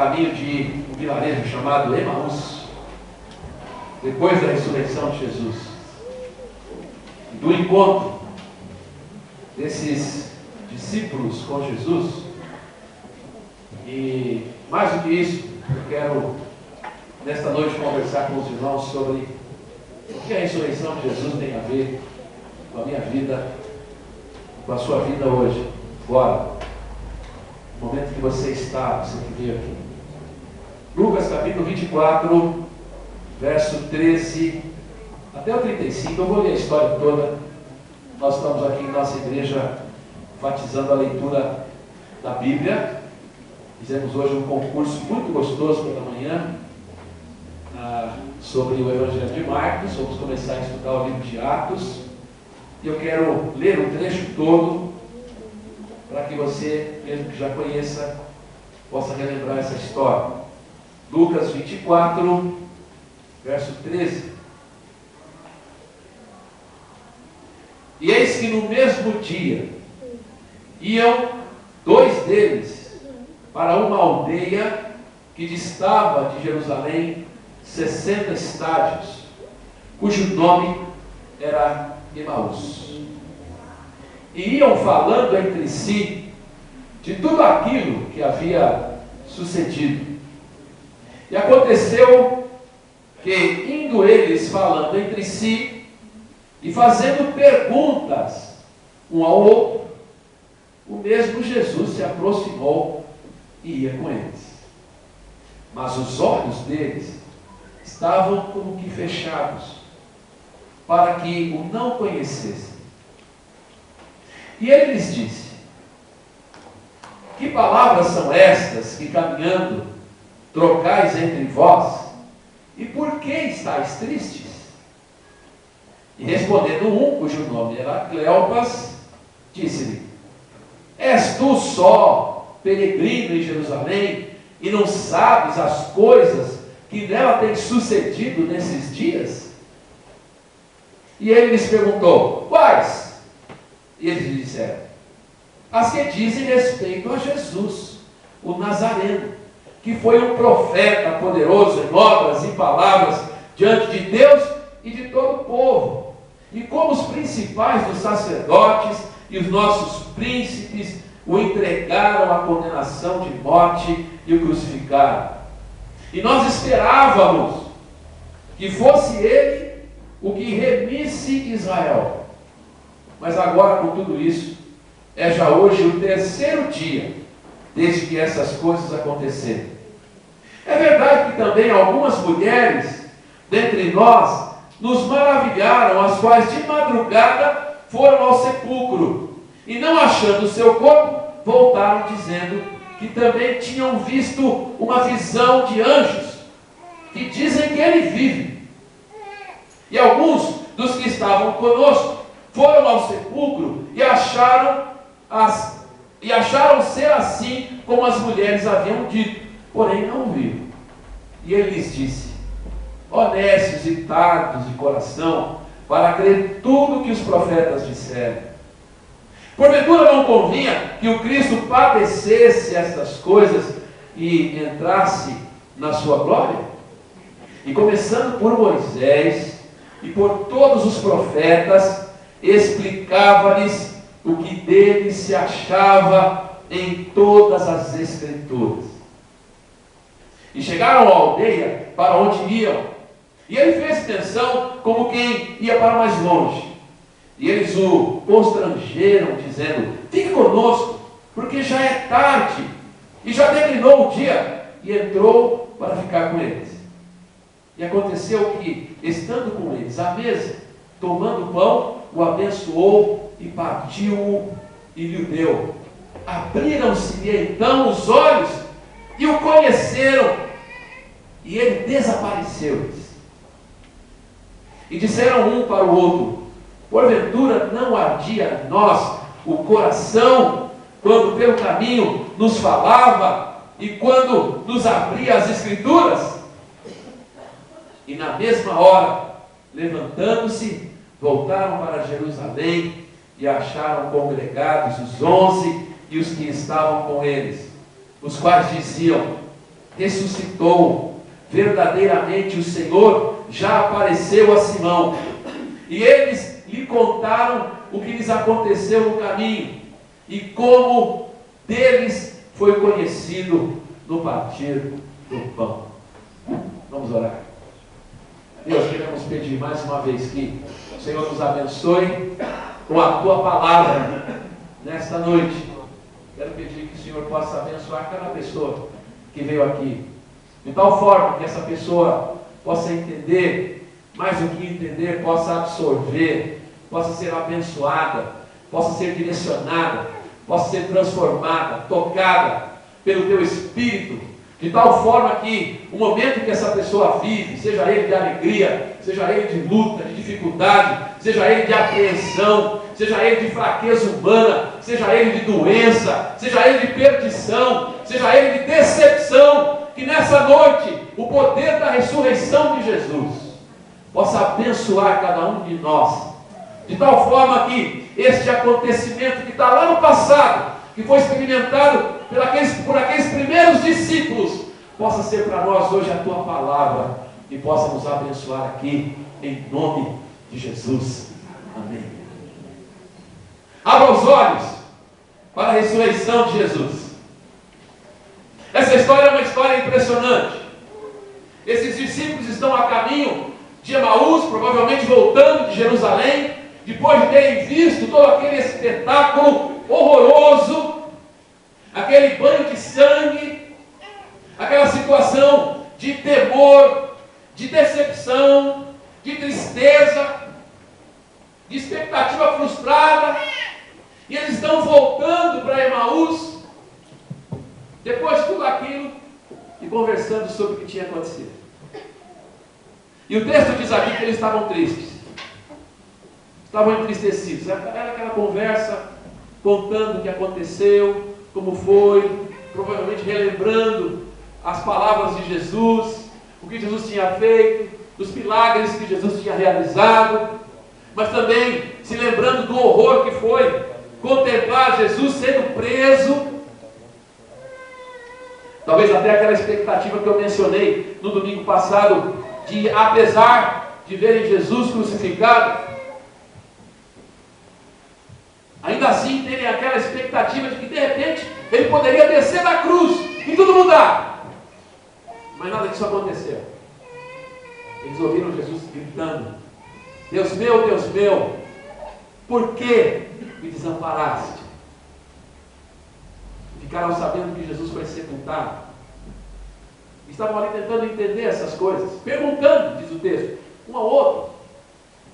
caminho de um vilarejo chamado Emaús, depois da ressurreição de Jesus, do encontro desses discípulos com Jesus. E mais do que isso, eu quero nesta noite conversar com os irmãos sobre o que a ressurreição de Jesus tem a ver com a minha vida, com a sua vida hoje, agora, no momento que você está, você que veio aqui. Lucas capítulo 24, verso 13 até o 35, eu vou ler a história toda. Nós estamos aqui em nossa igreja enfatizando a leitura da Bíblia. Fizemos hoje um concurso muito gostoso pela manhã sobre o Evangelho de Marcos. Vamos começar a estudar o livro de Atos. E eu quero ler o trecho todo para que você, mesmo que já conheça, possa relembrar essa história. Lucas 24, verso 13. E eis que no mesmo dia iam dois deles para uma aldeia que distava de Jerusalém 60 estádios, cujo nome era Emaús. E iam falando entre si de tudo aquilo que havia sucedido. E aconteceu que, indo eles falando entre si e fazendo perguntas um ao outro, o mesmo Jesus se aproximou e ia com eles. Mas os olhos deles estavam como que fechados, para que o não conhecessem. E ele lhes disse: que palavras são estas que caminhando trocais entre vós? E por que estáis tristes? E respondendo um, cujo nome era Cleopas, disse-lhe: és tu só peregrino em Jerusalém e não sabes as coisas que nela têm sucedido nesses dias? E ele lhes perguntou: quais? E eles lhe disseram: as que dizem respeito a Jesus, o Nazareno, que foi um profeta poderoso em obras e palavras diante de Deus e de todo o povo. E como os principais dos sacerdotes e os nossos príncipes o entregaram à condenação de morte e o crucificaram. E nós esperávamos que fosse ele o que remisse Israel. Mas agora, com tudo isso, é já hoje o terceiro dia desde que essas coisas aconteceram. É verdade que também algumas mulheres dentre nós nos maravilharam, as quais de madrugada foram ao sepulcro e, não achando o seu corpo, voltaram dizendo que também tinham visto uma visão de anjos que dizem que ele vive. E alguns dos que estavam conosco foram ao sepulcro e acharam ser assim como as mulheres haviam dito, porém não viram. E ele lhes disse: honestos e tardos de coração, para crer tudo que os profetas disseram. Porventura não convinha que o Cristo padecesse estas coisas e entrasse na sua glória? E começando por Moisés e por todos os profetas, explicava-lhes o que dele se achava em todas as Escrituras. E chegaram à aldeia para onde iam, e ele fez menção como quem ia para mais longe. E eles o constrangeram, dizendo: fique conosco, porque já é tarde, e já declinou o dia. E entrou para ficar com eles. E aconteceu que, estando com eles à mesa, tomando o pão, o abençoou e partiu-o e lhe deu. Abriram-se-lhe então os olhos e o conheceram, e ele desapareceu-lhes. E disseram um para o outro: porventura não ardia em nós o coração, quando pelo caminho nos falava e quando nos abria as Escrituras? E na mesma hora, levantando-se, voltaram para Jerusalém e acharam congregados os 11 e os que estavam com eles, os quais diziam: ressuscitou. Verdadeiramente o Senhor já apareceu a Simão. E eles lhe contaram o que lhes aconteceu no caminho e como deles foi conhecido no partir do pão. Vamos orar. Deus, queremos pedir mais uma vez que o Senhor nos abençoe com a Tua palavra nesta noite. Quero pedir que o Senhor possa abençoar cada pessoa que veio aqui, de tal forma que essa pessoa possa entender, mais do que entender, possa absorver, possa ser abençoada, possa ser direcionada, possa ser transformada, tocada pelo Teu Espírito, de tal forma que o momento que essa pessoa vive, seja ele de alegria, seja ele de luta, de dificuldade, seja ele de apreensão, seja ele de fraqueza humana, seja ele de doença, seja ele de perdição, seja ele de decepção, que nessa noite o poder da ressurreição de Jesus possa abençoar cada um de nós, de tal forma que este acontecimento que está lá no passado, que foi experimentado por aqueles primeiros discípulos, possa ser para nós hoje a Tua palavra e possa nos abençoar aqui, em nome de Jesus. Amém. Abra os olhos para a ressurreição de Jesus. Essa história é uma história impressionante. Esses discípulos estão a caminho de Emaús, provavelmente voltando de Jerusalém, depois de terem visto todo aquele espetáculo horroroso, aquele banho de sangue, aquela situação de temor, de decepção, de tristeza, de expectativa frustrada, e eles estão voltando para Emaús, depois de tudo aquilo, e conversando sobre o que tinha acontecido. E o texto diz aqui que eles estavam tristes, estavam entristecidos. Era aquela conversa, contando o que aconteceu, como foi, provavelmente relembrando as palavras de Jesus, o que Jesus tinha feito, os milagres que Jesus tinha realizado, mas também se lembrando do horror que foi contemplar Jesus sendo preso. Talvez até aquela expectativa que eu mencionei no domingo passado, de apesar de verem Jesus crucificado, ainda assim terem aquela expectativa de que de repente ele poderia descer da cruz e tudo mudar. Mas nada disso aconteceu. Eles ouviram Jesus gritando: Deus meu, por que me desamparaste? Ficaram sabendo que Jesus foi sepultado. Estavam ali tentando entender essas coisas, perguntando, diz o texto, um ao outro: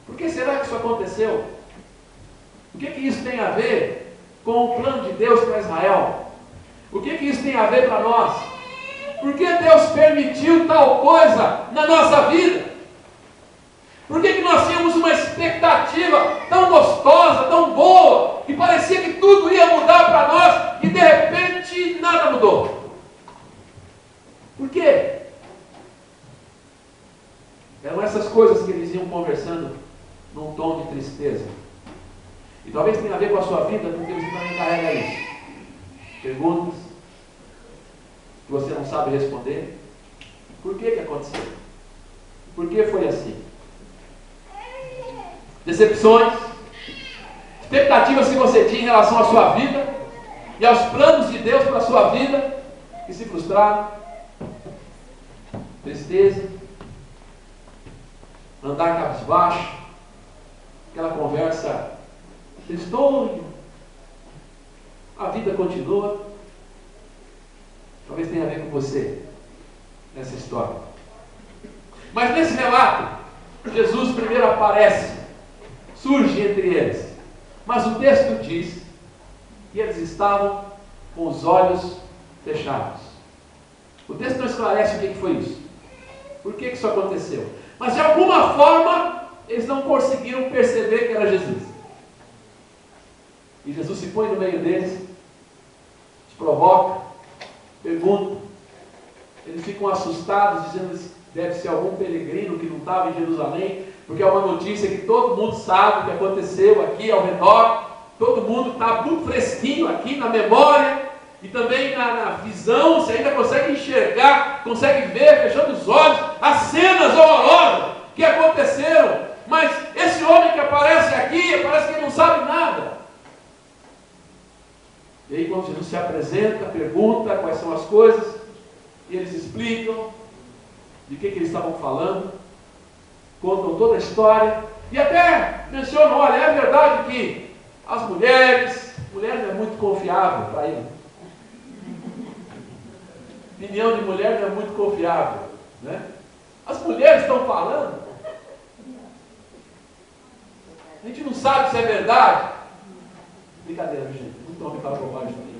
por que será que isso aconteceu? O que isso tem a ver com o plano de Deus para Israel? O que isso tem a ver para nós? Por que Deus permitiu tal coisa na nossa vida? Por que nós tínhamos uma expectativa tão gostosa, tão boa, que parecia que tudo ia mudar para nós e de repente nada mudou? Por quê? Eram essas coisas que eles iam conversando num tom de tristeza. E talvez tenha a ver com a sua vida, porque você também carrega isso. Perguntas que você não sabe responder. Por que aconteceu? Por que foi assim? Decepções, expectativas que você tinha em relação à sua vida e aos planos de Deus para a sua vida, que se frustraram. Tristeza, andar cabisbaixo, aquela conversa tristonha. A vida continua. Talvez tenha a ver com você nessa história. Mas nesse relato, Jesus primeiro aparece, surge entre eles. Mas o texto diz que eles estavam com os olhos fechados. O texto não esclarece o que foi isso. Por que isso aconteceu? Mas de alguma forma, eles não conseguiram perceber que era Jesus. E Jesus se põe no meio deles, os provoca, pergunta. Eles ficam assustados, dizendo que deve ser algum peregrino que não estava em Jerusalém, porque é uma notícia que todo mundo sabe o que aconteceu aqui ao redor, todo mundo está muito fresquinho aqui na memória, e também na visão, você ainda consegue enxergar consegue ver, fechando os olhos, as cenas horrorosas que aconteceram. Mas esse homem que aparece aqui, parece que ele não sabe nada. E aí quando Jesus se apresenta, pergunta quais são as coisas, e eles explicam de que eles estavam falando, contam toda a história, e até mencionam, olha, é verdade que as mulheres não é muito confiável para ele. Opinião de mulher não é muito confiável, né? As mulheres estão falando, a gente não sabe se é verdade. Brincadeira, gente, não estão me falando bobagem também.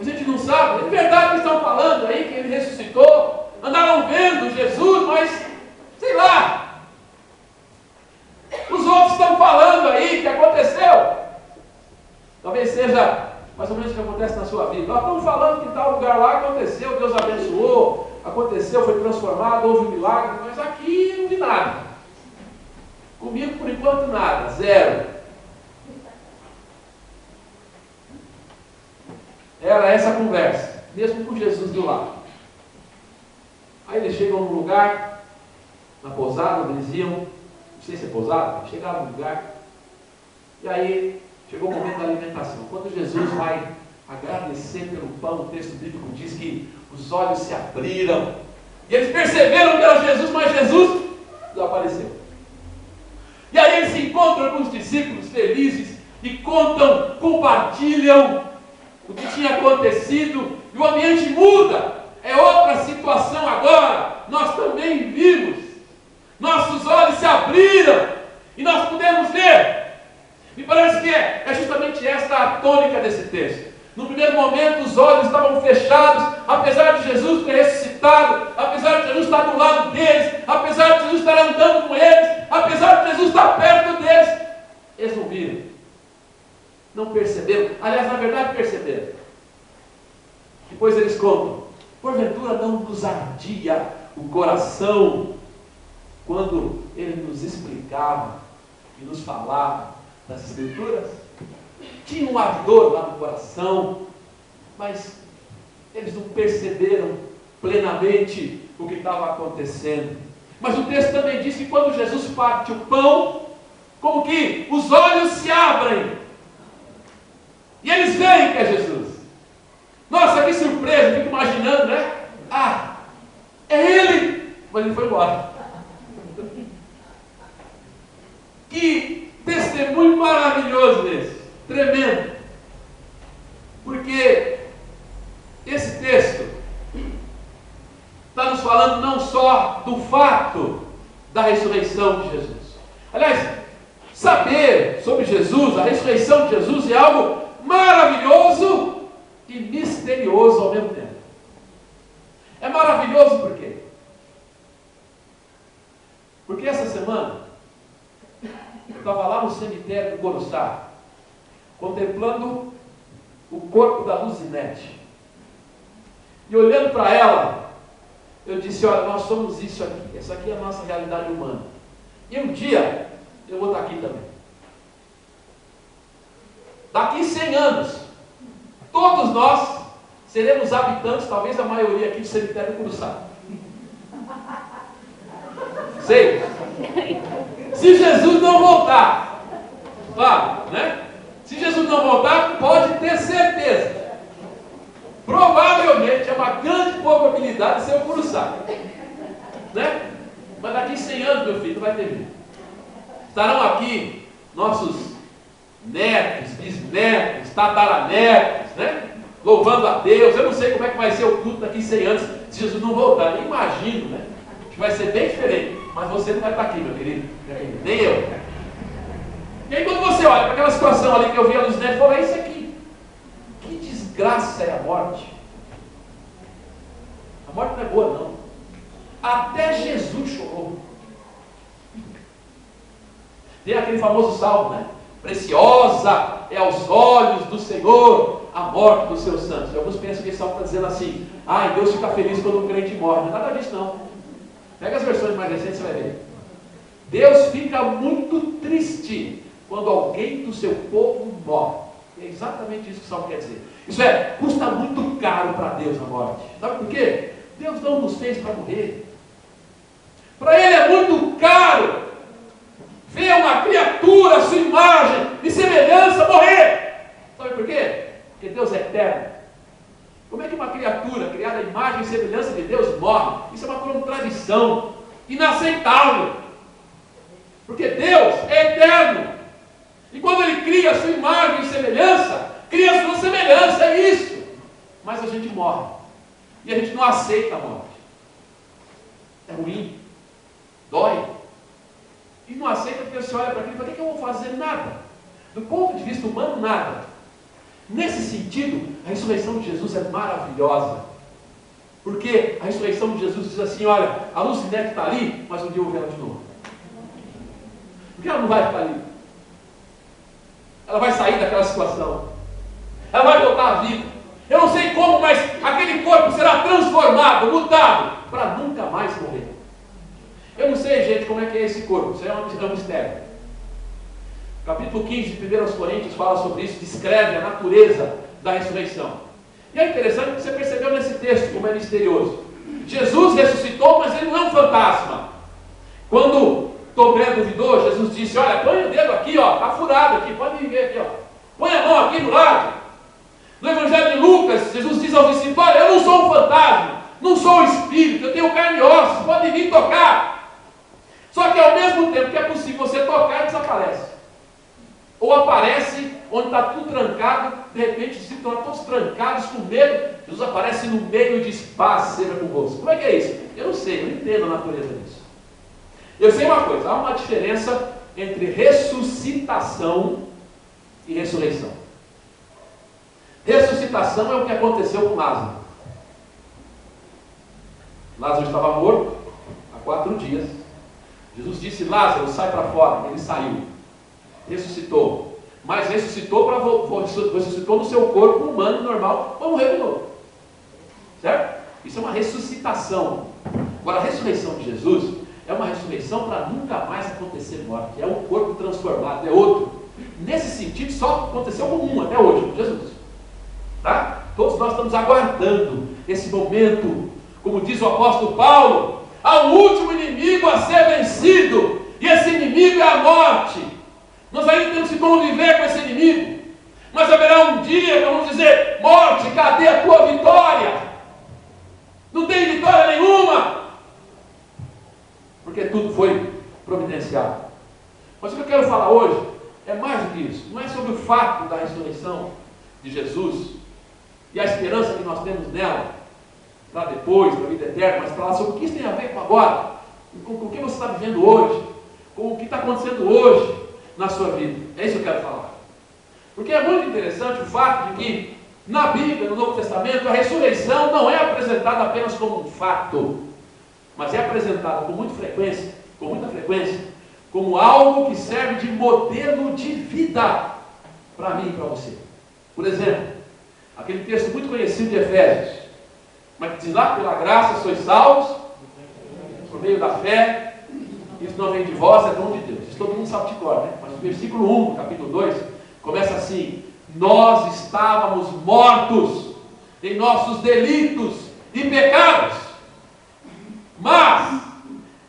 A gente não sabe, é verdade que estão falando aí que ele ressuscitou, andaram vendo Jesus, mas sei lá. Os outros estão falando aí que aconteceu. Talvez seja mais ou menos o que acontece na sua vida. Nós estamos falando que tal lugar lá aconteceu, Deus abençoou, aconteceu, foi transformado, houve um milagre, mas aqui não vi nada. Comigo, por enquanto, nada, zero. Era essa a conversa, mesmo com Jesus do lado. Aí eles chegam num lugar, na pousada, onde eles iam, não sei se é pousada, chegaram no lugar, e aí chegou o momento da alimentação. Quando Jesus vai agradecer pelo pão, o texto bíblico diz que os olhos se abriram, e eles perceberam que era Jesus, mas Jesus desapareceu. E aí eles se encontram com os discípulos felizes e contam, compartilham o que tinha acontecido, e o ambiente muda, é outra situação agora. Nós também vimos, nossos olhos se abriram e nós pudemos ver. Me parece que é justamente esta a tônica desse texto. No primeiro momento os olhos estavam fechados, apesar de Jesus ter ressuscitado, apesar de Jesus estar do lado deles, apesar de Jesus estar andando com eles, apesar de Jesus estar perto deles. Eles não viram, não perceberam, aliás, na verdade perceberam. Depois eles contam, porventura não nos ardia o coração quando ele nos explicava e nos falava das Escrituras? Tinha um ardor lá no coração, mas eles não perceberam plenamente o que estava acontecendo. Mas o texto também diz que quando Jesus parte o pão, como que os olhos se abrem e eles veem que é Jesus. Nossa, que surpresa, eu fico imaginando, né? Ah, é ele, mas ele foi embora. Que testemunho maravilhoso esse, tremendo, porque esse texto está nos falando não só do fato da ressurreição de Jesus. Aliás, saber sobre Jesus, a ressurreição de Jesus, é algo maravilhoso e misterioso ao mesmo tempo. É maravilhoso por quê? Porque essa semana eu estava lá no cemitério do Coruçá, contemplando o corpo da Luzinete. E olhando para ela, eu disse, olha, nós somos isso aqui. Essa aqui é a nossa realidade humana. E um dia, eu vou estar aqui também. Daqui 100 anos, todos nós seremos habitantes, talvez a maioria aqui do cemitério do Coruçá. Sei. Se Jesus não voltar, claro, né? Se Jesus não voltar, pode ter certeza. Provavelmente é uma grande probabilidade de ser o Coruçá, né? Mas daqui 100 anos, meu filho, não vai ter jeito. Estarão aqui nossos netos, bisnetos, tataranetos, né? Louvando a Deus. Eu não sei como é que vai ser o culto daqui 100 anos se Jesus não voltar. Nem imagino, né? Que vai ser bem diferente. Mas você não vai estar aqui, meu querido. Nem eu. E aí quando você olha para aquela situação ali que eu vi a Luzinete, fala, é isso aqui. Que desgraça é a morte. A morte não é boa, não. Até Jesus chorou. Tem aquele famoso salmo, né? Preciosa é aos olhos do Senhor a morte dos seus santos. E alguns pensam que esse salmo está dizendo assim, Deus fica feliz quando um crente morre. Não é nada disso, não. Pega as versões mais recentes e você vai ver. Deus fica muito triste quando alguém do seu povo morre. É exatamente isso que o Salmo quer dizer. Isso é, custa muito caro para Deus a morte. Sabe por quê? Deus não nos fez para morrer. Para Ele é muito caro ver uma criatura, a sua imagem e semelhança morrer. Sabe por quê? Porque Deus é eterno. Como é que uma criatura criada à imagem e semelhança de Deus morre? Isso é uma contradição inaceitável. Porque Deus é eterno. E quando Ele cria a sua imagem e semelhança, cria a sua semelhança, é isso. Mas a gente morre. E a gente não aceita a morte. É ruim. Dói. E não aceita porque você olha para aquilo e fala, o que eu vou fazer? Nada. Do ponto de vista humano, nada. Nesse sentido, a ressurreição de Jesus é maravilhosa. Porque a ressurreição de Jesus diz assim, olha, a Lucinete está ali, mas um dia eu vou ver ela de novo. Porque ela não vai ficar ali. Ela vai sair daquela situação. Ela vai voltar à vida. Eu não sei como, mas aquele corpo será transformado, mudado, para nunca mais morrer. Eu não sei, gente, como é que é esse corpo. Isso é um mistério. Capítulo 15 de 1 Coríntios fala sobre isso, descreve a natureza da ressurreição. E é interessante que você percebeu nesse texto como é misterioso. Jesus ressuscitou, mas ele não é um fantasma. Quando Tomé duvidou, Jesus disse, olha, põe o dedo aqui, ó, está furado aqui, pode ver aqui, ó. Põe a mão aqui do lado. No Evangelho de Lucas, Jesus diz aos discípulos, olha, eu não sou um fantasma, não sou um espírito, eu tenho carne e ossos, pode vir tocar. Só que ao mesmo tempo que é possível você tocar, desaparece. Ou aparece onde está tudo trancado, de repente os discípulos estão todos trancados com medo, Jesus aparece no meio e diz, paz seja convosco. Como é que é isso? Eu não sei, eu não entendo a natureza disso. Eu sei uma coisa, há uma diferença entre ressuscitação e ressurreição. Ressuscitação é o que aconteceu com Lázaro. Lázaro estava morto há 4 dias. Jesus disse, Lázaro, sai para fora. Ele saiu. Ressuscitou. Mas ressuscitou ressuscitou no seu corpo humano normal para morrer de novo. Certo? Isso é uma ressuscitação. Agora, a ressurreição de Jesus é uma ressurreição para nunca mais acontecer morte. É um corpo transformado, é outro. Nesse sentido, só aconteceu com um até hoje, com Jesus. Tá? Todos nós estamos aguardando esse momento, como diz o apóstolo Paulo, há um último inimigo a ser vencido, e esse inimigo é a morte. Nós ainda temos que conviver com esse inimigo, mas haverá um dia que vamos dizer, morte, cadê a tua vitória? Não tem vitória nenhuma, porque tudo foi providenciado. Mas o que eu quero falar hoje é mais do que isso. Não é sobre o fato da ressurreição de Jesus e a esperança que nós temos nela para depois, para a vida eterna, mas falar sobre o que isso tem a ver com agora, com o que você está vivendo hoje, com o que está acontecendo hoje na sua vida. É isso que eu quero falar. Porque é muito interessante o fato de que na Bíblia, no Novo Testamento, a ressurreição não é apresentada apenas como um fato, mas é apresentada com muita frequência, como algo que serve de modelo de vida para mim e para você. Por exemplo, aquele texto muito conhecido de Efésios, mas que diz lá, pela graça sois salvos, por meio da fé, isso não vem de vós, é dom de Deus. Isso todo mundo sabe de cor, né? Mas o versículo 1, capítulo 2, começa assim, nós estávamos mortos em nossos delitos e pecados, mas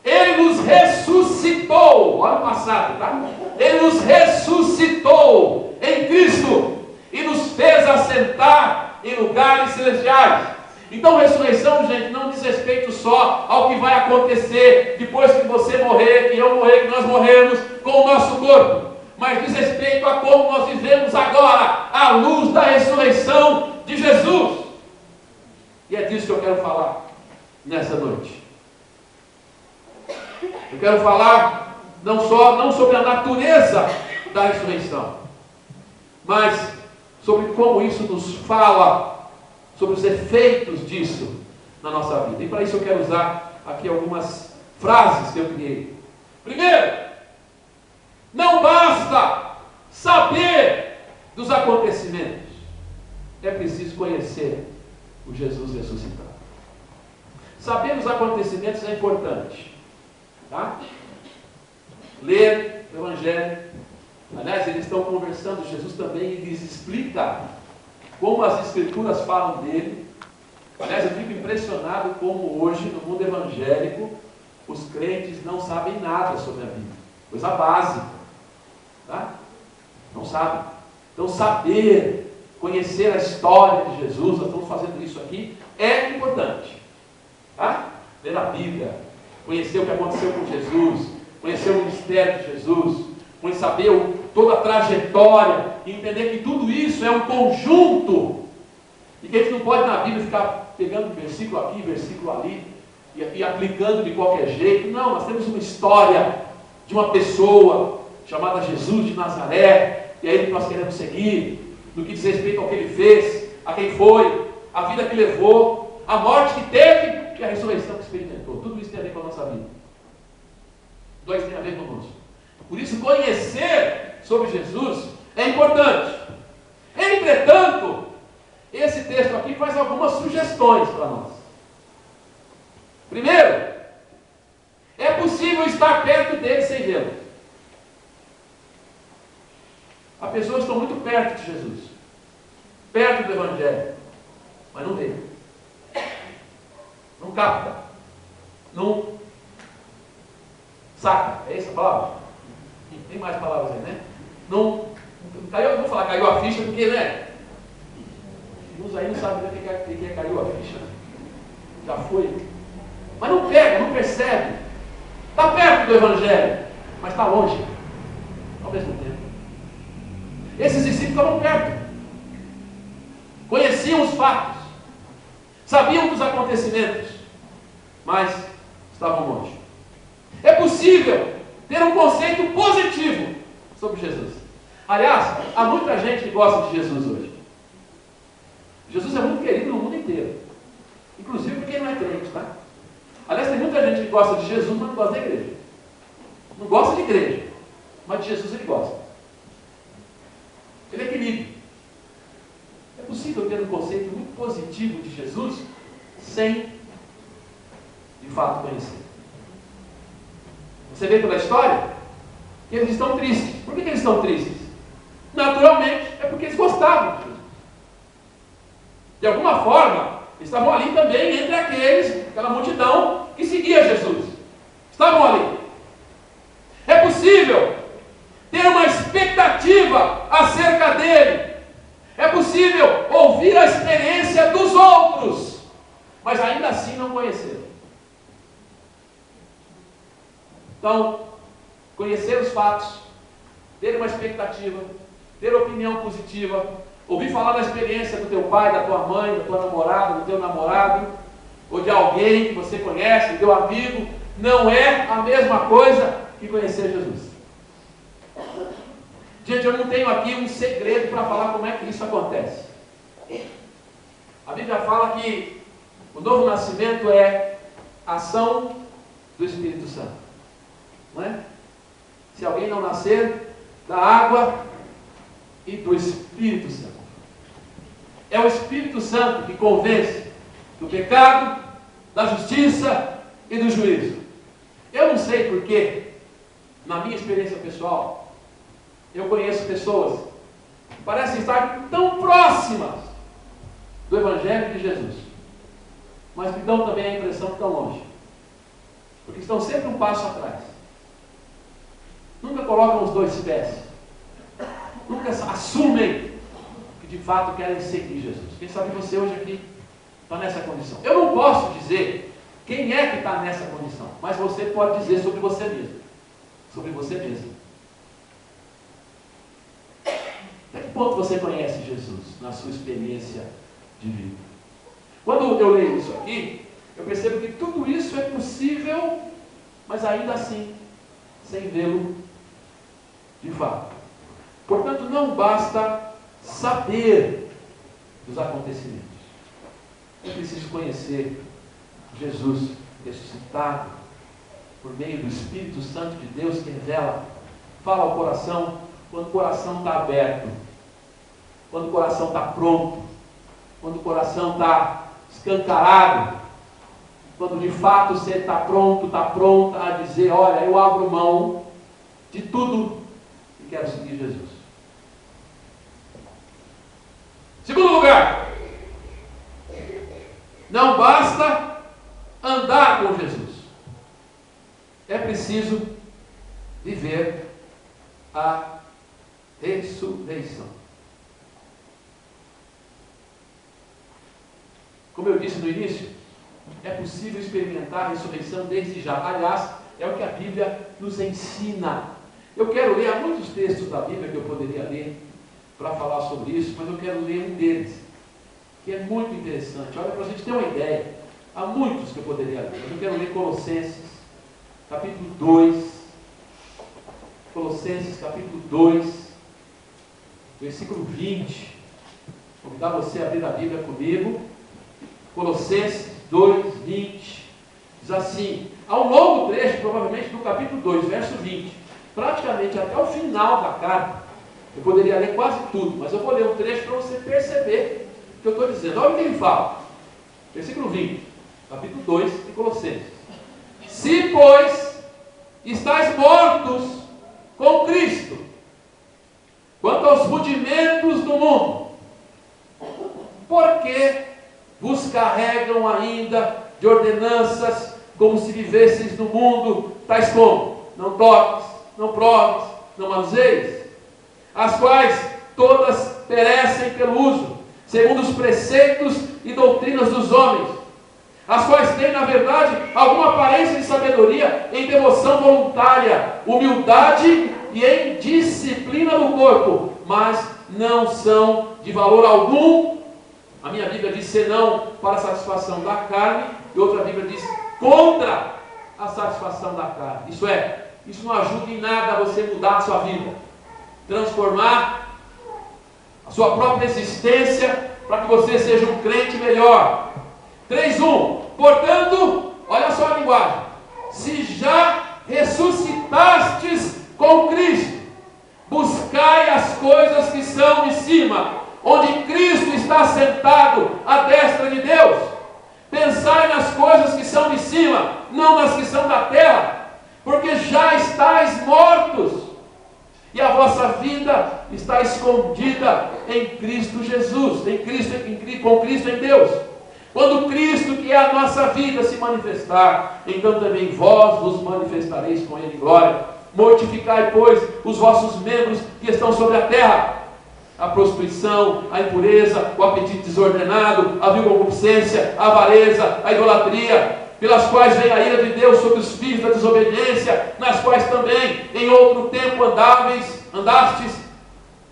Ele nos ressuscitou, olha o passado, tá? Ele nos ressuscitou em Cristo e nos fez assentar em lugares celestiais. Então, ressurreição, gente, não diz respeito só ao que vai acontecer depois que você morrer, que eu morrer, que nós morrermos com o nosso corpo, mas diz respeito a como nós vivemos agora, à luz da ressurreição de Jesus. E é disso que eu quero falar nessa noite. Eu quero falar não sobre a natureza da ressurreição, mas sobre como isso nos fala, sobre os efeitos disso na nossa vida. E para isso eu quero usar aqui algumas frases que eu criei. Primeiro, não basta saber dos acontecimentos, é preciso conhecer o Jesus ressuscitado. Saber dos acontecimentos é importante. Tá? Ler o Evangelho, Aliás, eles estão conversando, Jesus também lhes explica como as Escrituras falam dele. Aliás, eu fico impressionado como hoje, no mundo evangélico, os crentes não sabem nada sobre a Bíblia. Coisa básica. Tá? Não sabem. Então, saber, conhecer a história de Jesus, nós estamos fazendo isso aqui, é importante. Tá? Ler a Bíblia, conhecer o que aconteceu com Jesus, conhecer o ministério de Jesus, saber toda a trajetória, e entender que tudo isso é um conjunto, e que a gente não pode na Bíblia ficar pegando versículo aqui, versículo ali, e aplicando de qualquer jeito. Não, nós temos uma história de uma pessoa chamada Jesus de Nazaré, e é ele que nós queremos seguir, no que diz respeito ao que ele fez, a quem foi, a vida que levou, a morte que teve e a ressurreição que experimentou. Tudo isso tem a ver com a nossa vida. Dois tem a ver conosco. Por isso, conhecer sobre Jesus é importante. Entretanto, esse texto aqui faz algumas sugestões para nós. Primeiro, é possível estar perto dele sem vê-lo. Há pessoas que estão muito perto de Jesus, perto do Evangelho, mas não vê, não capta, não saca. É essa a palavra? Tem mais palavras aí, né? Não caiu, eu vou falar caiu a ficha, porque, né? Uns aí não sabem o que é caiu a ficha. Já foi. Mas não pega, não percebe. Está perto do Evangelho, mas está longe ao mesmo tempo. Esses discípulos estavam perto, conheciam os fatos, sabiam dos acontecimentos, mas estavam longe. É possível ter um conceito positivo sobre Jesus. Aliás, há muita gente que gosta de Jesus hoje. Jesus é muito querido no mundo inteiro, inclusive porque ele não é crente, tá? Aliás, tem muita gente que gosta de Jesus, mas não gosta da igreja. Não gosta de igreja, mas de Jesus ele gosta. Ele é querido. É possível ter um conceito muito positivo de Jesus sem, de fato, conhecer. Você vê pela história que eles estão tristes. Por que eles estão tristes? Naturalmente, é porque eles gostavam de Jesus. De alguma forma, estavam ali também entre aquela multidão que seguia Jesus. Estavam ali. É possível ter uma expectativa acerca dele. É possível ouvir a experiência dos outros, mas ainda assim não conhecê-lo. Então, conhecer os fatos, ter uma expectativa, ter opinião positiva, ouvir falar da experiência do teu pai, da tua mãe, da tua namorada, do teu namorado, ou de alguém que você conhece, teu amigo, não é a mesma coisa que conhecer Jesus. Gente, eu não tenho aqui um segredo para falar como é que isso acontece. A Bíblia fala que o novo nascimento é ação do Espírito Santo. Não é? Se alguém não nascer da água e do Espírito Santo. É o Espírito Santo que convence do pecado, da justiça e do juízo. Eu não sei porquê, na minha experiência pessoal, eu conheço pessoas que parecem estar tão próximas do Evangelho de Jesus, mas que dão também a impressão que estão longe, porque estão sempre um passo atrás. Nunca colocam os dois pés, nunca assumem que de fato querem seguir Jesus. Quem sabe você hoje aqui está nessa condição. Eu não posso dizer quem é que está nessa condição, mas você pode dizer sobre você mesmo. Sobre você mesmo. Até que ponto você conhece Jesus na sua experiência de vida? Quando eu leio isso aqui, eu percebo que tudo isso é possível, mas ainda assim, sem vê-lo de fato. Portanto, não basta saber dos acontecimentos. É preciso conhecer Jesus ressuscitado por meio do Espírito Santo de Deus que revela, fala ao coração quando o coração está aberto, quando o coração está pronto, quando o coração está escancarado, quando de fato você está pronto, está pronta a dizer: olha, eu abro mão de tudo e quero seguir Jesus. Segundo lugar, não basta andar com Jesus. É preciso viver a ressurreição. Como eu disse no início, é possível experimentar a ressurreição desde já. Aliás, é o que a Bíblia nos ensina. Eu quero ler, há muitos textos da Bíblia que eu poderia ler para falar sobre isso, mas eu quero ler um deles, que é muito interessante. Olha, para a gente ter uma ideia, há muitos que eu poderia ler, mas eu quero ler Colossenses, capítulo 2, Colossenses, capítulo 2, versículo 20. Vou convidar você a abrir a Bíblia comigo. Colossenses 2, 20. Diz assim, há um longo trecho, provavelmente do capítulo 2, verso 20, praticamente até o final da carta. Eu poderia ler quase tudo, mas eu vou ler um trecho para você perceber o que eu estou dizendo. Olha o que ele fala. Versículo 20, capítulo 2 de Colossenses. Se, pois, estáis mortos com Cristo, quanto aos rudimentos do mundo, por que vos carregam ainda de ordenanças, como se vivesseis no mundo, tais como, não toques, não proves, não manuseies, as quais todas perecem pelo uso, segundo os preceitos e doutrinas dos homens, as quais têm, na verdade, alguma aparência de sabedoria em devoção voluntária, humildade e em disciplina do corpo, mas não são de valor algum. A minha Bíblia diz senão para a satisfação da carne, e outra Bíblia diz contra a satisfação da carne. Isso é, isso não ajuda em nada a você mudar a sua vida, transformar a sua própria existência para que você seja um crente melhor. 3:1. Portanto, olha só a linguagem. Se já ressuscitastes com Cristo, buscai as coisas que são de cima, onde Cristo está sentado à destra de Deus. Pensai nas coisas que são de cima, não nas que são da terra, porque já estáis mortos, e a vossa vida está escondida em Cristo Jesus, com Cristo em Deus. Quando Cristo, que é a nossa vida, se manifestar, então também vós vos manifestareis com Ele em glória. Mortificai, pois, os vossos membros que estão sobre a terra: a prostituição, a impureza, o apetite desordenado, a vil concupiscência, a avareza, a idolatria, pelas quais vem a ira de Deus sobre os filhos da desobediência, nas quais também em outro tempo andastes,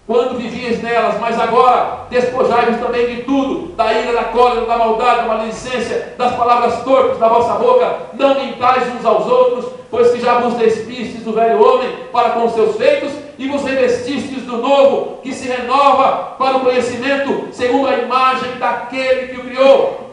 quando vivias nelas, mas agora despojai-vos também de tudo, da ira, da cólera, da maldade, da maledicência, das palavras torpes da vossa boca. Não mentais uns aos outros, pois que já vos despistes do velho homem para com os seus feitos, e vos revestistes do novo, que se renova para o conhecimento, segundo a imagem daquele que o criou,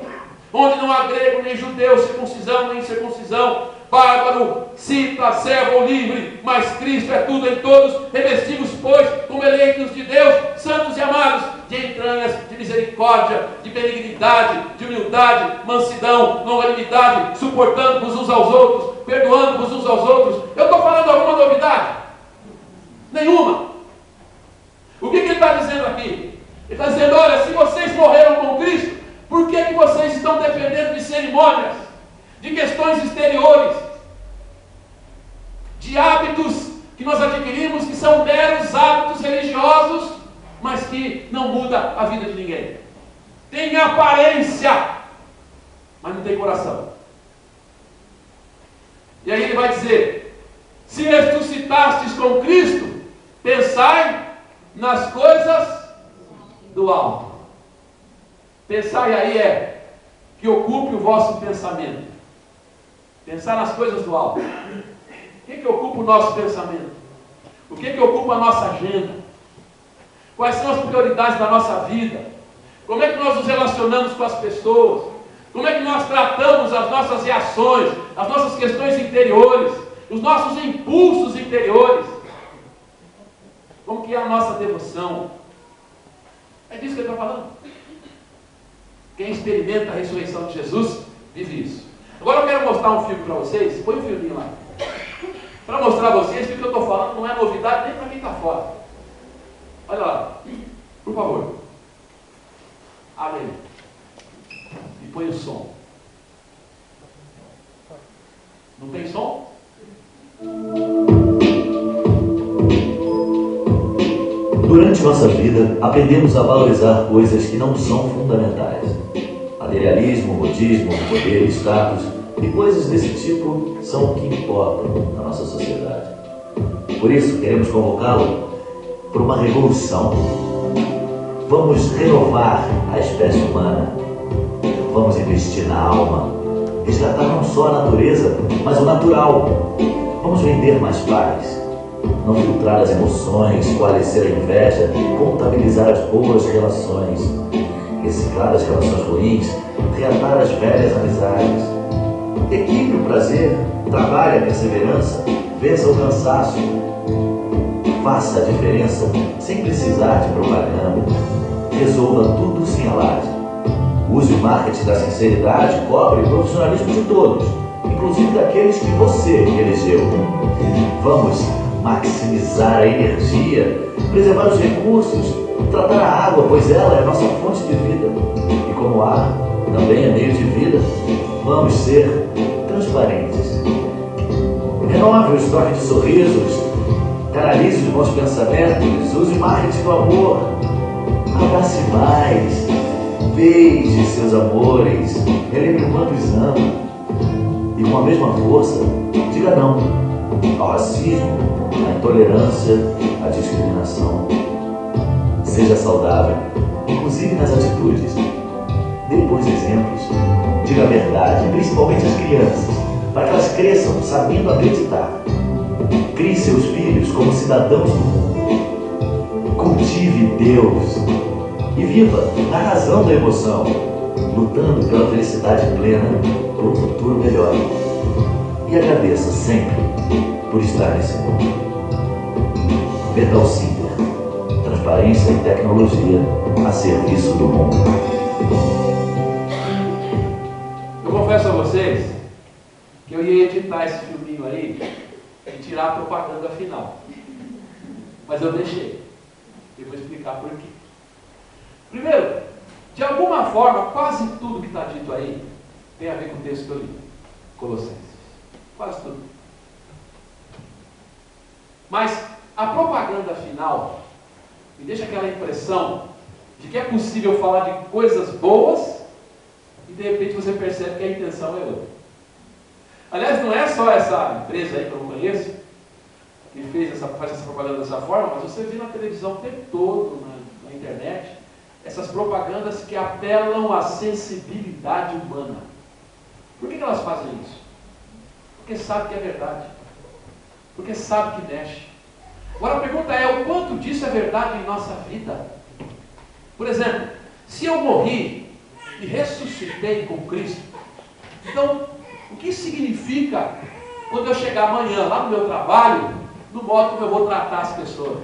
onde não há grego nem judeu, circuncisão nem incircuncisão, bárbaro, cita, servo ou livre, mas Cristo é tudo em todos. Revestivos, pois, como eleitos de Deus, santos e amados, de entranhas, de misericórdia, de benignidade, de humildade, mansidão, longanimidade, suportando-vos uns aos outros, perdoando-vos uns aos outros. Eu estou falando alguma novidade? Nenhuma. O que ele está dizendo aqui? Ele está dizendo, olha, se vocês morreram com Cristo, por que vocês estão dependendo de cerimônias, de questões exteriores, de hábitos que nós adquirimos, que são meros hábitos religiosos, mas que não muda a vida de ninguém? Tem aparência, mas não tem coração. E aí ele vai dizer, se ressuscitastes com Cristo, pensai nas coisas do alto. Pensai aí é que ocupe o vosso pensamento. Pensar nas coisas do alto. O que ocupa o nosso pensamento? O que ocupa a nossa agenda? Quais são as prioridades da nossa vida? Como é que nós nos relacionamos com as pessoas? Como é que nós tratamos as nossas reações, as nossas questões interiores, os nossos impulsos interiores? Como que é a nossa devoção? É disso que ele está falando. Quem experimenta a ressurreição de Jesus, vive isso. Agora eu quero mostrar um filme para vocês. Põe um filminho lá. Para mostrar a vocês que o que eu estou falando não é novidade nem para quem está está fora. Olha lá, por favor. Abre aí. E põe o som. Não tem som? Durante nossa vida, aprendemos a valorizar coisas que não são fundamentais. Materialismo, modismo, poder, status e coisas desse tipo são o que importam na nossa sociedade. Por isso, queremos convocá-lo por uma revolução. Vamos renovar a espécie humana. Vamos investir na alma, resgatar não só a natureza, mas o natural. Vamos vender mais paz, não filtrar as emoções, coalescer a inveja, contabilizar as boas relações, reciclar as relações ruins, reatar as velhas amizades. Equilíbrio, prazer, trabalho, perseverança, vença o cansaço. Faça a diferença sem precisar de propaganda. Resolva tudo sem alarde. Use o marketing da sinceridade, cobre o profissionalismo de todos, inclusive daqueles que você elegeu. Vamos maximizar a energia, preservar os recursos, tratar a água, pois ela é a nossa fonte de vida. E como o ar também é meio de vida, vamos ser transparentes. Renove o estoque de sorrisos, canalize os bons pensamentos, use marketing do amor, abrace mais, beije seus amores, relembre o quanto os ama. E com a mesma força, diga não ao racismo, à intolerância, à discriminação. Seja saudável, inclusive nas atitudes. Dê bons exemplos. Diga a verdade, principalmente às crianças, para que elas cresçam sabendo acreditar. Crie seus filhos como cidadãos do mundo. Cultive Deus e viva a razão da emoção, lutando pela felicidade plena, por um futuro melhor. E agradeça sempre por estar nesse mundo. Metal Center, transparência e tecnologia a serviço do mundo. Eu confesso a vocês que eu ia editar esse filminho aí e tirar a propaganda final. Mas eu deixei. Eu vou explicar por quê. Primeiro, de alguma forma, quase tudo que está dito aí tem a ver com o texto que eu li. Colossenses. Quase tudo. Mas a propaganda final me deixa aquela impressão de que é possível falar de coisas boas e de repente você percebe que a intenção é outra. Aliás, não é só essa empresa aí que eu não conheço que faz essa propaganda dessa forma, mas você vê na televisão o tempo todo, na internet, essas propagandas que apelam à sensibilidade humana. Por que elas fazem isso? Porque sabe que é verdade. Porque sabe que mexe. Agora a pergunta é, o quanto disso é verdade em nossa vida? Por exemplo, se eu morri e ressuscitei com Cristo, então, o que significa quando eu chegar amanhã lá no meu trabalho, no modo como eu vou tratar as pessoas?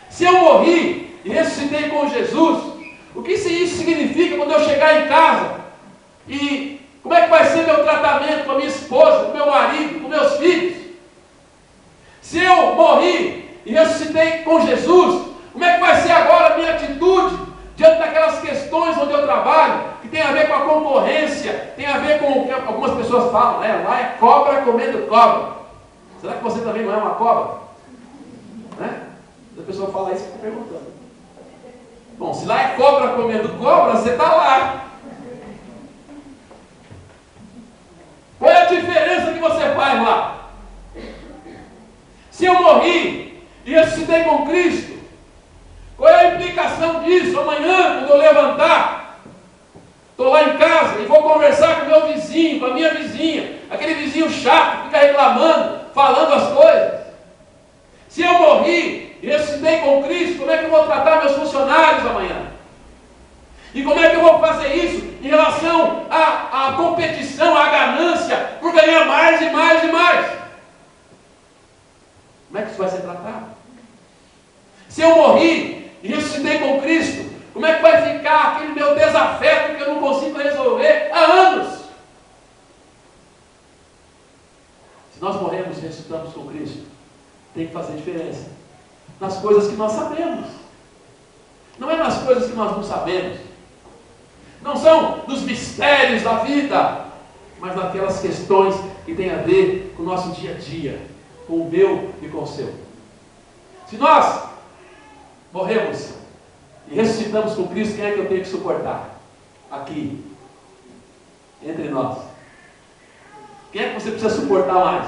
Se eu morri e ressuscitei com Jesus, o que isso significa quando eu chegar em casa? E como é que vai ser meu tratamento com a minha esposa, com meu marido, com meus filhos? Se eu morri e ressuscitei com Jesus, como é que vai ser agora a minha atitude diante daquelas questões onde eu trabalho, que tem a ver com a concorrência, tem a ver com o que algumas pessoas falam, né? Lá é cobra comendo cobra. Será que você também não é uma cobra? Né? A pessoa fala isso e fica perguntando. Bom, se lá é cobra comendo cobra, você está lá. Qual é a diferença que você faz lá? Se eu morri e ressuscitei com Cristo, qual é a implicação disso? Amanhã, quando eu levantar, estou lá em casa e vou conversar com o meu vizinho, com a minha vizinha, aquele vizinho chato que fica reclamando, falando as coisas. Se eu morri e ressuscitei com Cristo, como é que eu vou tratar meus funcionários amanhã? E como é que eu vou fazer isso em relação à competição, à ganância, por ganhar mais e mais e mais? Como é que isso vai ser tratado? Se eu morri e ressuscitei com Cristo, como é que vai ficar aquele meu desafeto que eu não consigo resolver há anos? Se nós morremos e ressuscitamos com Cristo, tem que fazer diferença nas coisas que nós sabemos. Não é nas coisas que nós não sabemos. Não são nos mistérios da vida, mas naquelas questões que têm a ver com o nosso dia a dia, com o meu e com o seu. Se nós morremos e ressuscitamos com Cristo, quem é que eu tenho que suportar? Aqui, entre nós. Quem é que você precisa suportar mais?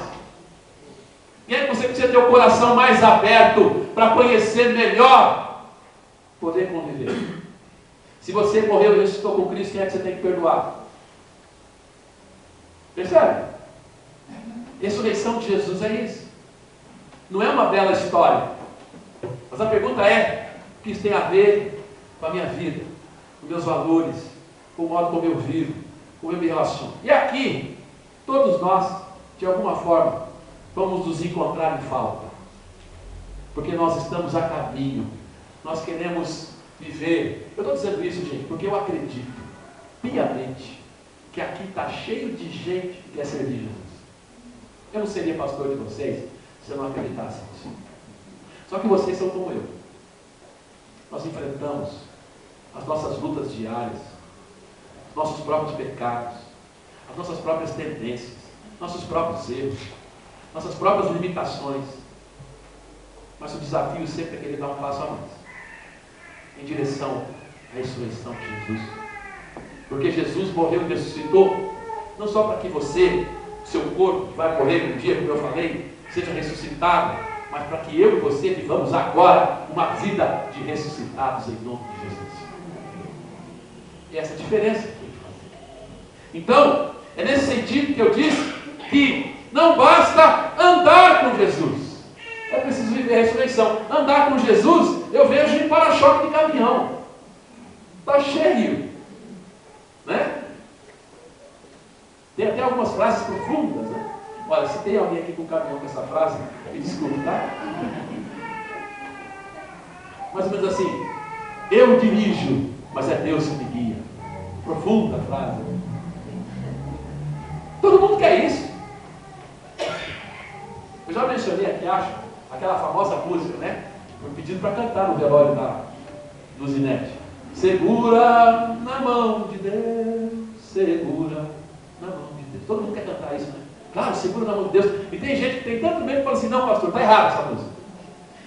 Quem é que você precisa ter o coração mais aberto para conhecer melhor, poder conviver? Se você morreu e ressuscitou com Cristo, quem é que você tem que perdoar? Percebe? Ressurreição de Jesus é isso. Não é uma bela história. Mas a pergunta é: o que isso tem a ver com a minha vida, com meus valores, com o modo como eu vivo, como eu me relaciono? E aqui, todos nós, de alguma forma, vamos nos encontrar em falta. Porque nós estamos a caminho. Nós queremos viver. Eu estou dizendo isso, gente, porque eu acredito piamente que aqui está cheio de gente que quer servir Jesus. Eu não seria pastor de vocês se eu não acreditasse nisso. Só que vocês são como eu. Nós enfrentamos as nossas lutas diárias, nossos próprios pecados, as nossas próprias tendências, nossos próprios erros, nossas próprias limitações. Mas o desafio sempre é querer dar um passo a mais em direção à ressurreição de Jesus. Porque Jesus morreu e ressuscitou não só para que você, seu corpo, que vai morrer um dia, como eu falei, seja ressuscitado, mas para que eu e você vivamos agora uma vida de ressuscitados em nome de Jesus. E essa é a diferença que tem que fazer. Então, é nesse sentido que eu disse que não basta andar com Jesus. É preciso viver a ressurreição. Andar com Jesus, eu vejo em para-choque de caminhão. Está cheio. Né? Tem até algumas frases profundas, né? Olha, se tem alguém aqui com o caminhão com essa frase, me desculpe, tá? Mais ou menos assim: eu dirijo, mas é Deus que me guia. Profunda frase. Todo mundo quer isso. Eu já mencionei aqui, acho, aquela famosa música, né? Foi pedido para cantar no velório do Zinete. Segura na mão de Deus, segura na mão de Deus. Todo mundo quer cantar isso, né? Claro, segura na mão de Deus. E tem gente que tem tanto medo que fala assim: não, pastor, está errado essa música.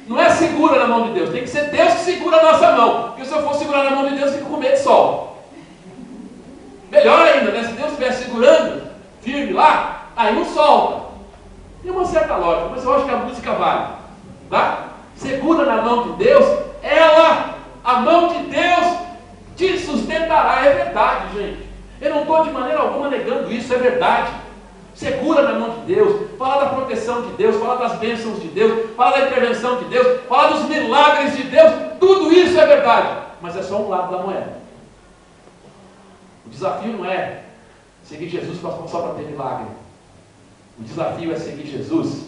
Não é segura na mão de Deus, tem que ser Deus que segura a nossa mão. Porque se eu for segurar na mão de Deus, eu fico com medo de sol. Melhor ainda, né? Se Deus estiver segurando firme lá, aí não solta. Tem uma certa lógica, mas eu acho que a música vale. Tá? Segura na mão de Deus, a mão de Deus te sustentará. É verdade, gente. Eu não estou de maneira alguma negando isso, é verdade. Segura na mão de Deus, fala da proteção de Deus, fala das bênçãos de Deus, fala da intervenção de Deus, fala dos milagres de Deus, tudo isso é verdade, mas é só um lado da moeda. O desafio não é seguir Jesus só para ter milagre. O desafio é seguir Jesus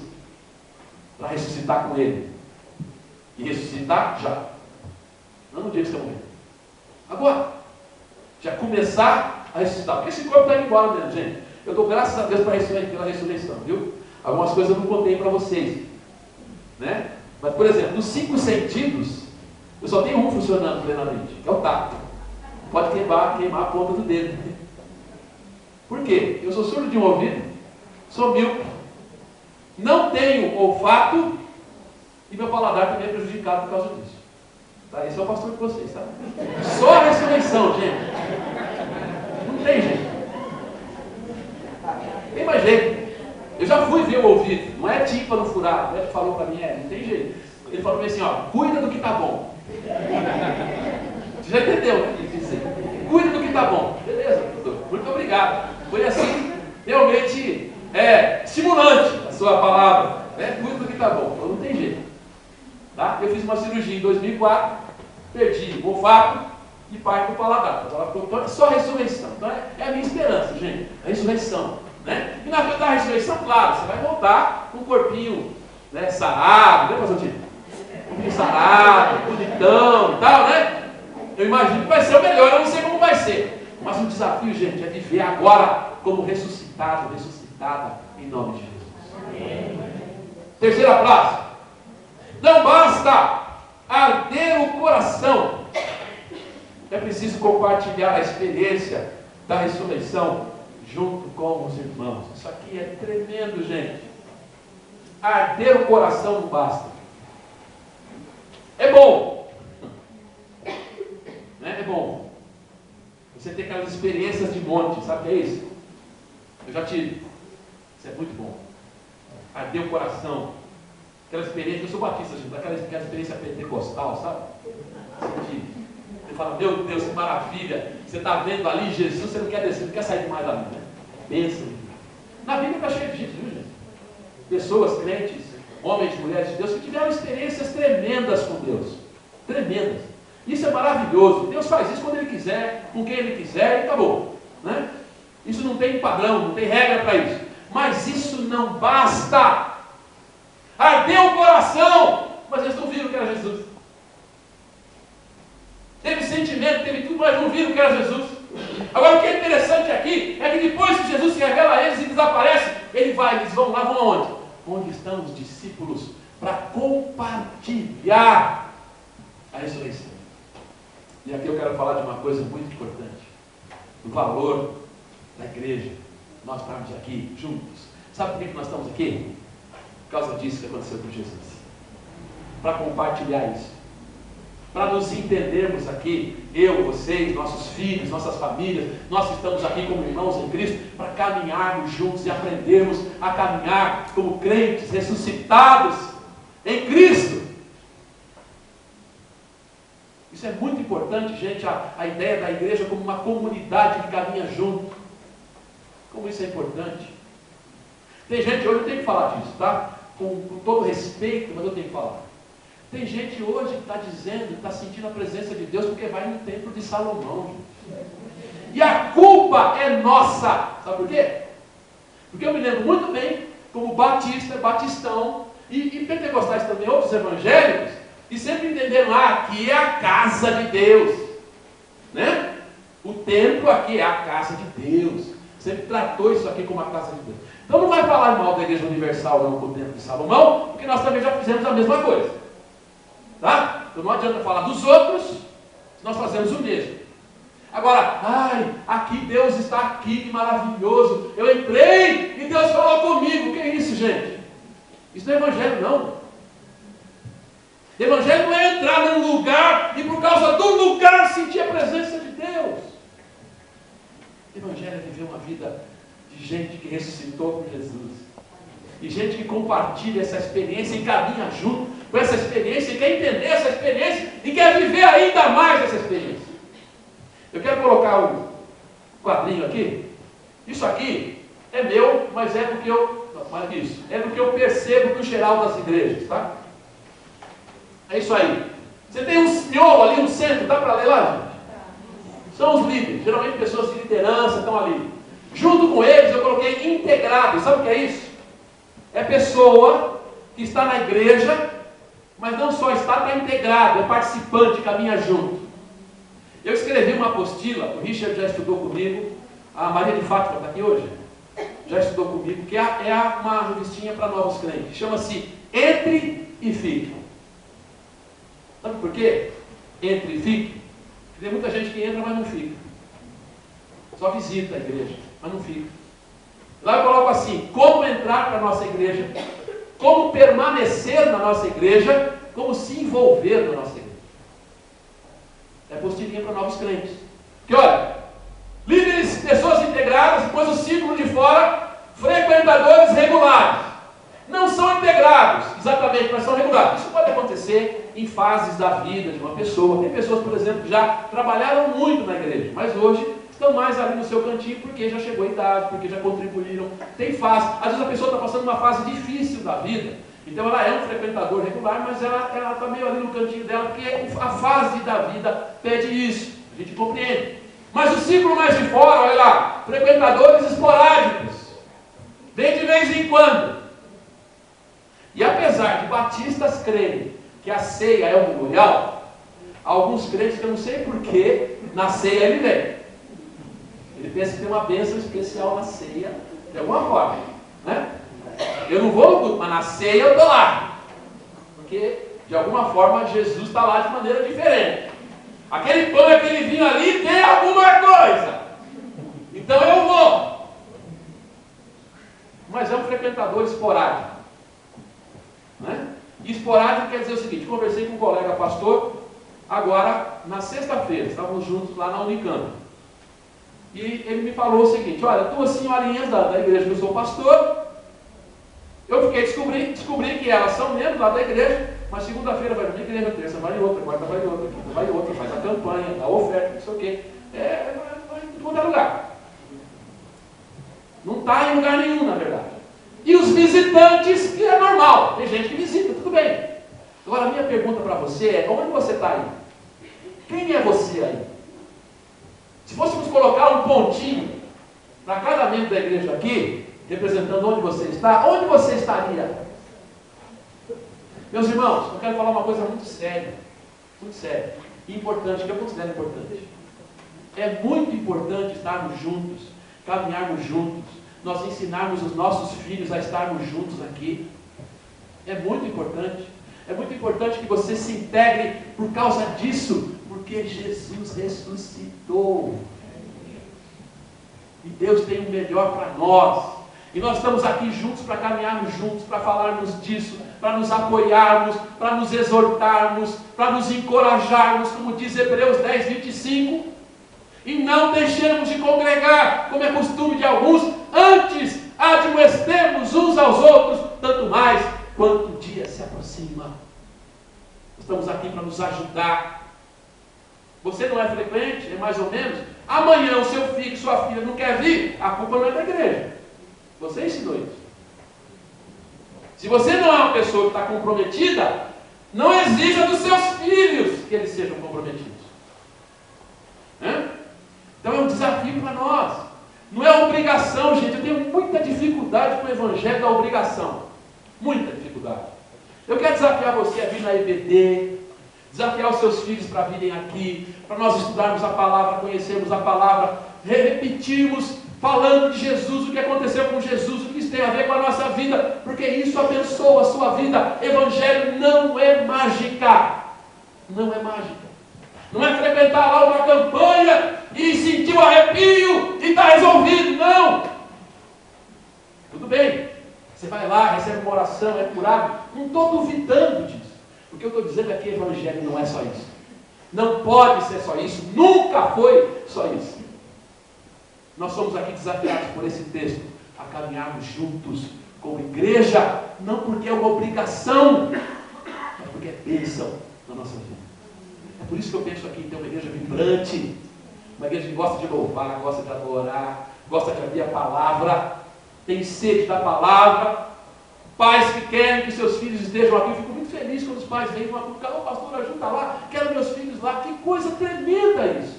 para ressuscitar com Ele. E ressuscitar já. Não no dia que você morrer. Agora. Já começar a ressuscitar. Porque esse corpo está indo embora mesmo, gente. Eu dou graças a Deus pela ressurreição, viu? Algumas coisas eu não contei para vocês. Né? Mas, por exemplo, nos 5 sentidos, eu só tenho um funcionando plenamente, que é o tato. Pode queimar a ponta do dedo. Por quê? Eu sou surdo de um ouvido, sou míope, não tenho olfato e meu paladar também é prejudicado por causa disso. Tá? Esse é o pastor de vocês, tá? Só a ressurreição, gente. Não tem jeito. Tem mais jeito. Eu já fui ver o ouvido, não é tímpano furado. Ele falou para mim, não tem jeito. Ele falou para mim assim, ó, cuida do que tá bom. Você já entendeu, né? Ele disse, cuida do que tá bom. Beleza, doutor. Muito obrigado. Foi assim, realmente estimulante a sua palavra. Né? Cuida do que tá bom. Então não tem jeito. Tá? Eu fiz uma cirurgia em 2004, perdi o olfato e parte do paladar. Então é só ressurreição. Então é a minha esperança, gente. A ressurreição. Né? E na frente da ressurreição, claro, você vai voltar com um corpinho, né, sarado, né, pastor Tito? Um corpinho sarado, bonitão e tal, né? Eu imagino que vai ser o melhor, eu não sei como vai ser. Mas o desafio, gente, é viver agora como ressuscitado, ressuscitada, em nome de Jesus. Terceira frase. Não basta arder o coração. É preciso compartilhar a experiência da ressurreição junto com os irmãos. Isso aqui é tremendo, gente. Arder o coração não basta. É bom. Né? É bom. Você tem aquelas experiências de monte, sabe o que é isso? Eu já tive. Isso é muito bom. Arder o coração. Aquela experiência, eu sou batista, gente, aquela experiência pentecostal, sabe? Você fala, meu Deus, que maravilha. Você está vendo ali Jesus, você não quer descer, não quer sair mais dali, né? Bênção. Na Bíblia está cheio disso, viu, gente? Pessoas, crentes, homens e mulheres de Deus, que tiveram experiências tremendas com Deus. Tremendas. Isso é maravilhoso. Deus faz isso quando Ele quiser, com quem Ele quiser e acabou. Né? Isso não tem padrão, não tem regra para isso. Mas isso não basta. Ardeu o coração, mas eles não viram que era Jesus. Teve sentimento, teve tudo, mas não viram que era Jesus. Agora o que é interessante aqui é que depois que Jesus se revela a eles e desaparece, eles vão lá, vão aonde? Onde estão os discípulos para compartilhar a ressurreição. E aqui eu quero falar de uma coisa muito importante, do valor da igreja. Nós estamos aqui juntos. Sabe por que nós estamos aqui? Por causa disso que aconteceu com Jesus. Para compartilhar isso. Para nos entendermos aqui, eu, vocês, nossos filhos, nossas famílias, nós que estamos aqui como irmãos em Cristo, para caminharmos juntos e aprendermos a caminhar como crentes ressuscitados em Cristo. Isso é muito importante, gente, a ideia da igreja como uma comunidade que caminha junto. Como isso é importante. Tem gente, hoje eu tenho que falar disso, tá? Com todo respeito, mas eu tenho que falar. Tem gente hoje que está dizendo, está sentindo a presença de Deus porque vai no templo de Salomão, gente. E a culpa é nossa. Sabe por quê? Porque eu me lembro muito bem, como batista, batistão, e pentecostais também, outros evangélicos, e sempre entenderam, aqui é a casa de Deus. Né? O templo aqui é a casa de Deus. Sempre tratou isso aqui como a casa de Deus. Então não vai falar mal da Igreja Universal não com o templo de Salomão, porque nós também já fizemos a mesma coisa. Tá? Então não adianta falar dos outros, nós fazemos o mesmo. Agora, aqui Deus está aqui, que maravilhoso. Eu entrei e Deus falou comigo. O que é isso, gente? Isso não é evangelho, não. Evangelho não é entrar num lugar e por causa do lugar sentir a presença de Deus. Evangelho é viver uma vida de gente que ressuscitou com Jesus. E gente que compartilha essa experiência e caminha junto com essa experiência, e quer entender essa experiência e quer viver ainda mais essa experiência. Eu quero colocar um quadrinho aqui. Isso aqui é meu, mas é do que eu... Não, mais disso. É do que eu percebo no geral das igrejas, tá? É isso aí. Você tem um miolo ali no centro, dá para ler lá, gente? São os líderes, geralmente pessoas de liderança estão ali. Junto com eles eu coloquei integrado. Sabe o que é isso? É pessoa que está na igreja, mas não só está integrado, é participante, caminha junto. Eu escrevi uma apostila, o Richard já estudou comigo, a Maria de Fátima está aqui hoje, já estudou comigo, que é uma revistinha para novos crentes, chama-se Entre e Fique. Sabe por quê? Entre e Fique? Porque tem muita gente que entra, mas não fica. Só visita a igreja, mas não fica. Lá eu coloco assim, como entrar para a nossa igreja, como permanecer na nossa igreja, como se envolver na nossa igreja. É apostilinha para novos crentes. Que olha, líderes, pessoas integradas, depois o círculo de fora, frequentadores regulares. Não são integrados, exatamente, mas são regulares. Isso pode acontecer em fases da vida de uma pessoa. Tem pessoas, por exemplo, que já trabalharam muito na igreja, mas hoje estão mais ali no seu cantinho porque já chegou a idade, porque já contribuíram. Tem fase. Às vezes a pessoa está passando uma fase difícil da vida. Então ela é um frequentador regular, mas ela está meio ali no cantinho dela, porque a fase da vida pede isso. A gente compreende. Mas o ciclo mais de fora, olha lá, frequentadores esporádicos. Vem de vez em quando. E apesar de batistas crerem que a ceia é um memorial, alguns crentes que eu não sei porquê, na ceia ele vem. Ele pensa que tem uma bênção especial na ceia, de alguma forma, né? Eu não vou no culto, mas na ceia eu estou lá. Porque De alguma forma, Jesus está lá de maneira diferente. Aquele pão e aquele vinho ali tem alguma coisa. Então eu vou. Mas é um frequentador esporádico. Né? E esporádico quer dizer o seguinte: conversei com um colega pastor, agora na sexta-feira, estávamos juntos lá na Unicamp. E ele me falou o seguinte: olha, duas senhorinhas da igreja que eu sou pastor, eu descobri que elas são membros lá da igreja, mas segunda-feira vai numa igreja, terça vai em outra, quarta vai em outra, quinta vai em outra, faz a campanha, dá a oferta, não sei o quê. Vai em todo lugar. Não está em lugar nenhum, na verdade. E os visitantes, que é normal, tem gente que visita, tudo bem. Agora a minha pergunta para você é: onde você está aí? Quem é você aí? Se fôssemos colocar um pontinho para cada membro da igreja aqui, representando onde você está, onde você estaria? Meus irmãos, eu quero falar uma coisa muito séria, e importante, que eu considero importante. É muito importante estarmos juntos, caminharmos juntos, nós ensinarmos os nossos filhos a estarmos juntos aqui. É muito importante. É muito importante que você se integre por causa disso, porque Jesus ressuscitou. E Deus tem o melhor para nós. E nós estamos aqui juntos para caminharmos juntos, para falarmos disso, para nos apoiarmos, para nos exortarmos, para nos encorajarmos, como diz Hebreus 10, 25. E não deixemos de congregar, como é costume de alguns, antes admoestemos uns aos outros, tanto mais quanto o dia se aproxima. Estamos aqui para nos ajudar. Você não é frequente, é mais ou menos. Amanhã o seu filho, sua filha não quer vir, a culpa não é da igreja. Você ensinou isso. Se você não é uma pessoa que está comprometida, não exija dos seus filhos que eles sejam comprometidos. Então é um desafio para nós. Não é obrigação, gente. Eu tenho muita dificuldade com o evangelho da obrigação. Muita dificuldade. Eu quero desafiar você a vir na EBD, desafiar os seus filhos para virem aqui, para nós estudarmos a palavra, conhecermos a palavra, repetirmos, falando de Jesus, o que aconteceu com Jesus, o que isso tem a ver com a nossa vida, porque isso abençoa a sua vida. Evangelho não é mágica. Não é mágica. Não é frequentar lá uma campanha e sentir o arrepio e está resolvido. Não! Tudo bem. Você vai lá, recebe uma oração, é curado. Não estou duvidando disso. O que eu estou dizendo é que evangelho não é só isso. Não pode ser só isso. Nunca foi só isso. Nós somos aqui desafiados por esse texto a caminharmos juntos como igreja, não porque é uma obrigação, mas porque é bênção na nossa vida. É por isso que eu penso aqui em ter uma igreja vibrante, uma igreja que gosta de louvar, gosta de adorar, gosta de abrir a palavra, tem sede da palavra, pais que querem que seus filhos estejam aqui. Eu fico muito feliz quando os pais vêm e falam: o pastor ajuda lá, quero meus filhos lá. Que coisa tremenda isso!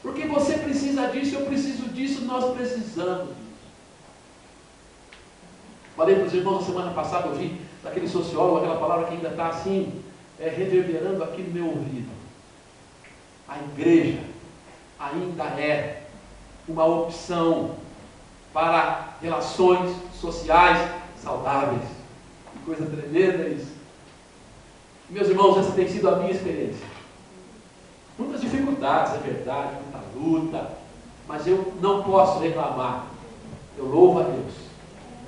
Porque você precisa disso, eu preciso disso, nós precisamos disso. Falei para os irmãos na semana passada, eu vi daquele sociólogo, aquela palavra que ainda está assim, reverberando aqui no meu ouvido. A igreja ainda é uma opção para relações sociais saudáveis. Que coisa tremenda isso. Meus irmãos, essa tem sido a minha experiência. Muitas dificuldades, é verdade, muita luta, mas eu não posso reclamar. Eu louvo a Deus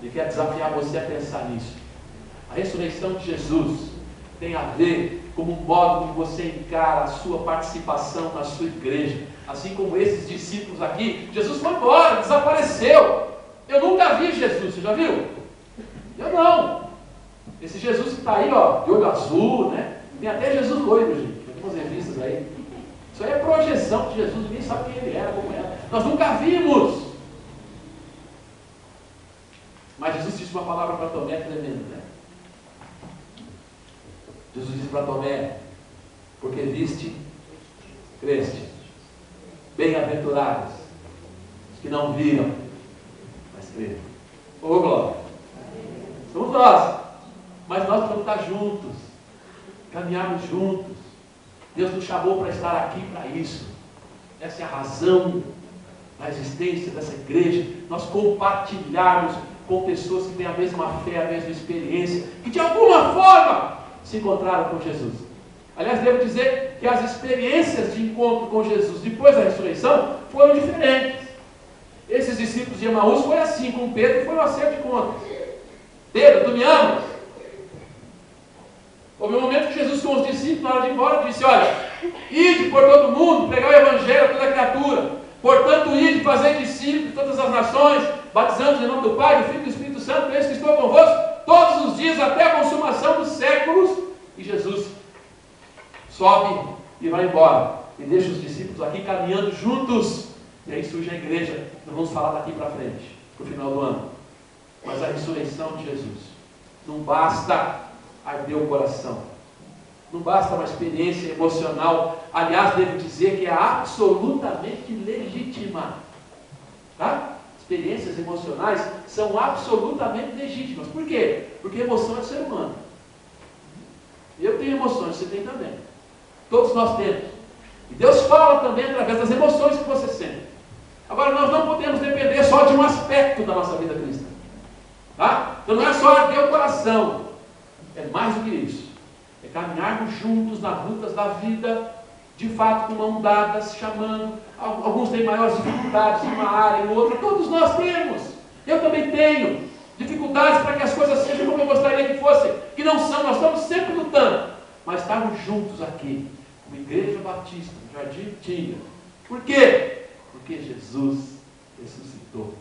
e quero desafiar você a pensar nisso. A ressurreição de Jesus tem a ver com o modo que você encara a sua participação na sua igreja. Assim como esses discípulos aqui, Jesus foi embora, desapareceu. Eu nunca vi Jesus, você já viu? Eu não. Esse Jesus que está aí, ó, de olho azul, né? Tem até Jesus loiro, gente. Tem umas revistas aí. Isso aí é projeção de Jesus, ninguém sabe quem ele era, como era. Nós nunca vimos. Mas Jesus disse uma palavra para Tomé tremenda, né? Jesus disse para Tomé: porque viste, creste. Bem-aventurados os que não viram, mas creram. Ô glória! Somos nós. Mas nós vamos estar juntos, caminharmos juntos. Deus nos chamou para estar aqui para isso. Essa é a razão da existência dessa igreja. Nós compartilharmos com pessoas que têm a mesma fé, a mesma experiência, que de alguma forma se encontraram com Jesus. Aliás, devo dizer que as experiências de encontro com Jesus depois da ressurreição foram diferentes. Esses discípulos de Emaús foi assim, com Pedro foi um acerto de contas. Pedro, tu me amas? Houve um momento que Jesus com os discípulos, na hora de ir embora, disse: olha, ide por todo mundo, pregar o evangelho a toda criatura. Portanto, ide, fazer discípulos de todas as nações, batizando em nome do Pai, do Filho e do Espírito Santo, eis que estou convosco todos os dias até a consumação dos séculos. E Jesus sobe e vai embora. E deixa os discípulos aqui caminhando juntos. E aí surge a igreja. Nós vamos falar daqui para frente, para o final do ano. Mas a ressurreição de Jesus não basta arder o coração. Não basta uma experiência emocional. Aliás, devo dizer que é absolutamente legítima. Tá? Experiências emocionais são absolutamente legítimas. Por quê? Porque emoção é do ser humano. Eu tenho emoções, você tem também. Todos nós temos. E Deus fala também através das emoções que você sente. Agora, nós não podemos depender só de um aspecto da nossa vida cristã. Tá? Então não é só arder o coração. É mais do que isso. É caminharmos juntos nas lutas da vida, de fato com mãos dadas, chamando. Alguns têm maiores dificuldades em uma área, em outra. Todos nós temos. Eu também tenho dificuldades para que as coisas sejam como eu gostaria que fossem. Que não são, nós estamos sempre lutando. Mas estarmos juntos aqui, como Igreja Batista, no Jardim Tinha. Por quê? Porque Jesus ressuscitou.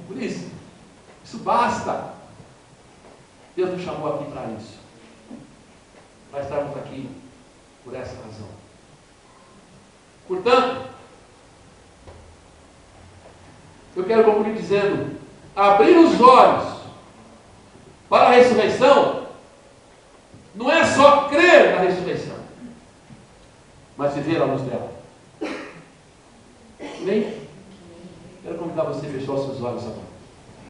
Por isso basta. Deus nos chamou aqui para isso. Para estarmos aqui por essa razão. Portanto, eu quero concluir dizendo: abrir os olhos para a ressurreição não é só crer na ressurreição, mas viver à luz dela. Amém? Quero convidar você a fechar os seus olhos agora.